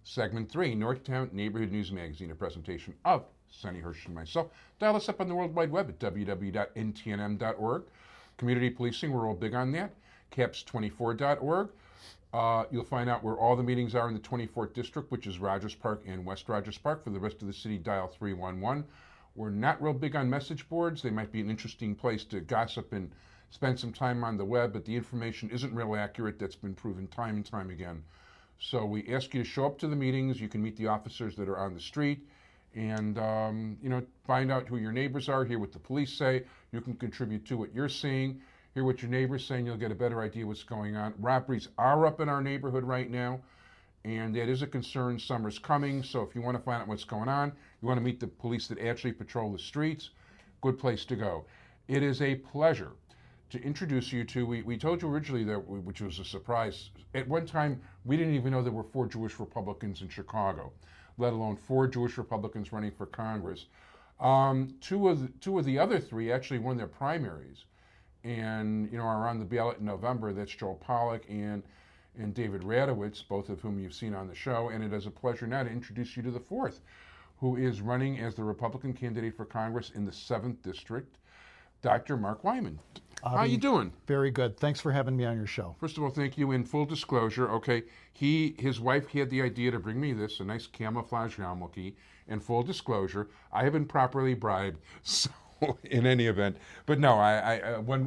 Segment 3, Northtown Neighborhood News Magazine, a presentation of Sonny Hirsch and myself. Dial us up on the World Wide Web at www.ntnm.org. Community policing, we're all big on that. caps24.org. You'll find out where all the meetings are in the 24th District, which is Rogers Park and West Rogers Park. For the rest of the city, dial 311. We're not real big on message boards. They might be an interesting place to gossip and spend some time on the web, but the information isn't real accurate. That's been proven time and time again. So we ask you to show up to the meetings. You can meet the officers that are on the street and find out who your neighbors are, hear what the police say. You can contribute to what you're seeing, hear what your neighbor's saying. You'll get a better idea what's going on. Robberies are up in our neighborhood right now, and that is a concern. Summer's coming, so if you want to find out what's going on, you want to meet the police that actually patrol the streets, good place to go. It is a pleasure to introduce you to, we told you originally that, which was a surprise, at one time we didn't even know there were 4 Jewish Republicans in Chicago, let alone 4 Jewish Republicans running for Congress. Two of the other 3 actually won their primaries and are on the ballot in November. That's Joe Pollack and David Radowitz, both of whom you've seen on the show. And it is a pleasure now to introduce you to the 4th, who is running as the Republican candidate for Congress in the 7th District, Dr. Mark Weiman. How you doing? Very good. Thanks for having me on your show. First of all, thank you. In full disclosure, okay, his wife had the idea to bring me this, a nice camouflage yarmulke. In full disclosure, I have been properly bribed, so in any event. But no,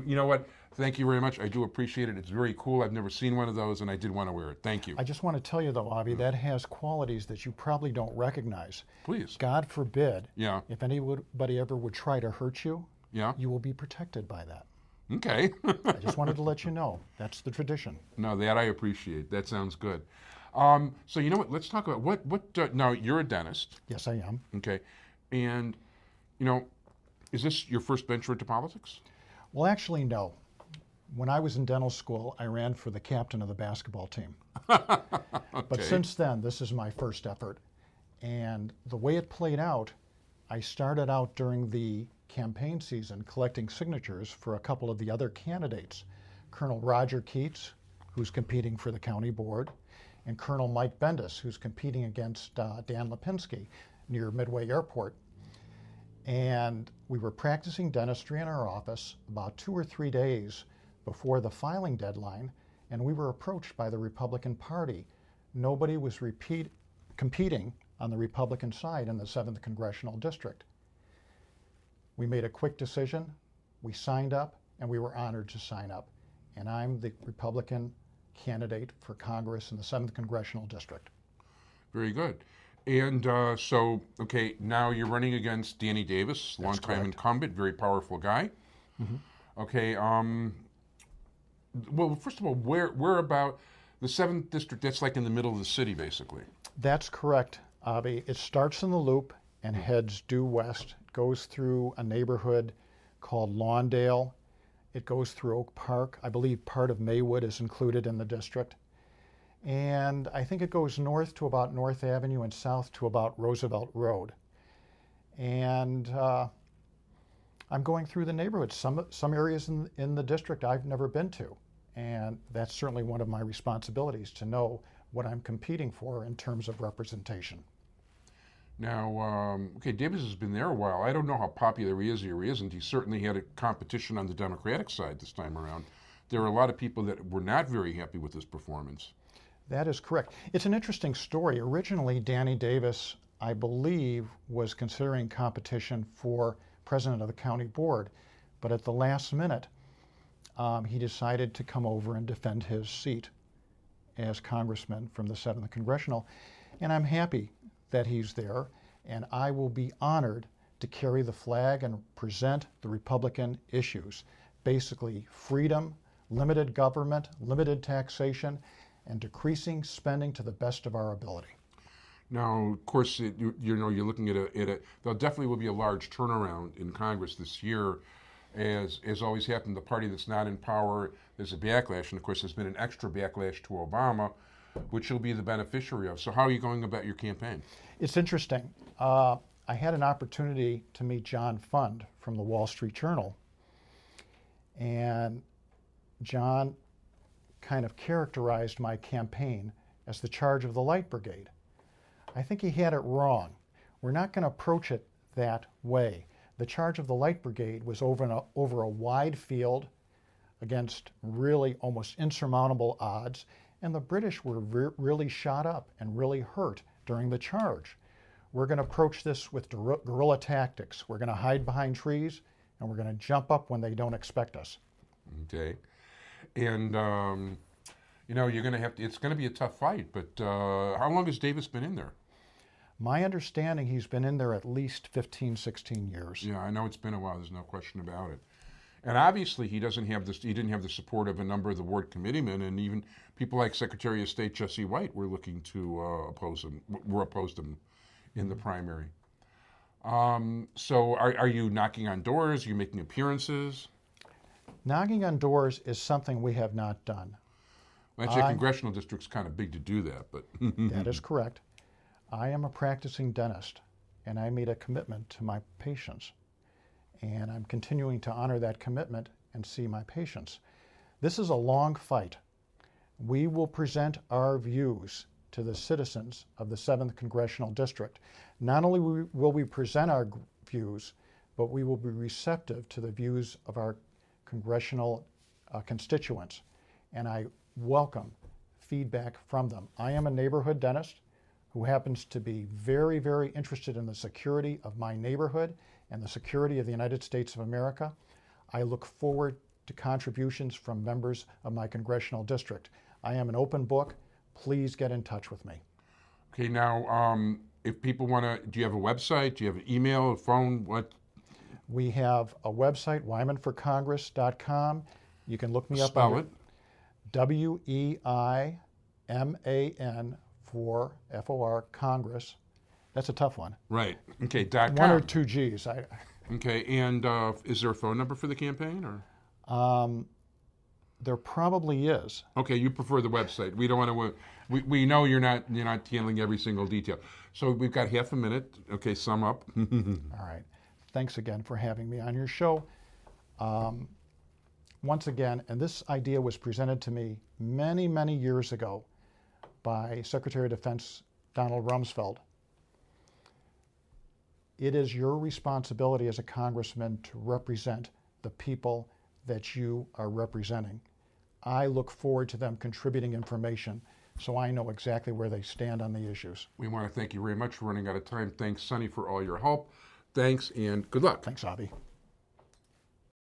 you know what? Thank you very much. I do appreciate it. It's very cool. I've never seen one of those, and I did want to wear it. Thank you. I just want to tell you, though, Avi, that has qualities that you probably don't recognize. Please. God forbid, yeah, if anybody ever would try to hurt you, yeah, you will be protected by that. Okay. I just wanted to let you know. That's the tradition. No, that I appreciate. That sounds good. So you know what? Let's talk about what. Now, you're a dentist. Yes, I am. Okay. And, is this your first venture into politics? Well, actually, no. When I was in dental school, I ran for the captain of the basketball team. Okay. But since then, this is my first effort. And the way it played out, I started out during the campaign season collecting signatures for a couple of the other candidates, Colonel Roger Keats, who's competing for the county board, and Colonel Mike Bendis, who's competing against Dan Lipinski near Midway Airport. And we were practicing dentistry in our office about 2 or 3 days before the filing deadline, and we were approached by the Republican Party. Nobody was competing on the Republican side in the 7th Congressional District. We made a quick decision, we signed up, and we were honored to sign up. And I'm the Republican candidate for Congress in the 7th Congressional District. Very good. And okay, now you're running against Danny Davis, longtime incumbent, very powerful guy. Mm-hmm. Okay, well, first of all, where about the 7th District, that's like in the middle of the city, basically. That's correct, Avi. It starts in the Loop and heads due west. It goes through a neighborhood called Lawndale. It goes through Oak Park. I believe part of Maywood is included in the district. And I think it goes north to about North Avenue and south to about Roosevelt Road. And I'm going through the neighborhoods. Some areas in the district I've never been to. And that's certainly one of my responsibilities, to know what I'm competing for in terms of representation. Now, okay, Davis has been there a while. I don't know how popular he is or he isn't. He certainly had a competition on the Democratic side this time around. There are a lot of people that were not very happy with his performance. That is correct. It's an interesting story. Originally, Danny Davis, I believe, was considering competition for president of the county board, but at the last minute, he decided to come over and defend his seat as congressman from the 7th Congressional, and I'm happy that he's there, and I will be honored to carry the flag and present the Republican issues, basically freedom, limited government, limited taxation, and decreasing spending to the best of our ability. Now, of course, you're looking at there definitely will be a large turnaround in Congress this year. As always happened, the party that's not in power, there's a backlash, and of course there's been an extra backlash to Obama, which you'll be the beneficiary of. So how are you going about your campaign? It's interesting. I had an opportunity to meet John Fund from the Wall Street Journal, and John kind of characterized my campaign as the charge of the Light Brigade. I think he had it wrong. We're not going to approach it that way. The charge of the Light Brigade was over a wide field against really almost insurmountable odds, and the British were really shot up and really hurt during the charge. We're going to approach this with guerrilla tactics. We're going to hide behind trees, and we're going to jump up when they don't expect us. Okay. And, you're going to have to, it's going to be a tough fight, but how long has Davis been in there? My understanding, he's been in there at least 15, 16 years. Yeah, I know it's been a while. There's no question about it. And obviously, he didn't have the support of a number of the ward committeemen, and even people like Secretary of State Jesse White were looking to opposed him in the primary. So are you knocking on doors? Are you making appearances? Knocking on doors is something we have not done. Well, actually, a congressional district's kind of big to do that, but that is correct. I am a practicing dentist, and I made a commitment to my patients, and I'm continuing to honor that commitment and see my patients. This is a long fight. We will present our views to the citizens of the 7th Congressional District. Not only will we present our views, but we will be receptive to the views of our congressional constituents, and I welcome feedback from them. I am a neighborhood dentist who happens to be very, very interested in the security of my neighborhood and the security of the United States of America. I look forward to contributions from members of my congressional district. I am an open book. Please get in touch with me. Okay, now, if people want to, do you have a website? Do you have an email, a phone? What? We have a website, weimanforcongress.com. You can look me up. Spell it. WEIMAN for FOR Congress. That's a tough one. Right. Okay. .com. One or two G's. Okay. And is there a phone number for the campaign, or? There probably is. Okay. You prefer the website. We don't want to. We know you're not handling every single detail. So we've got half a minute. Okay. Sum up. All right. Thanks again for having me on your show. Once again, and this idea was presented to me many, many years ago by Secretary of Defense Donald Rumsfeld. It is your responsibility as a congressman to represent the people that you are representing. I look forward to them contributing information so I know exactly where they stand on the issues. We want to thank you very much for running out of time. Thanks, Sonny, for all your help. Thanks, and good luck. Thanks, Avi.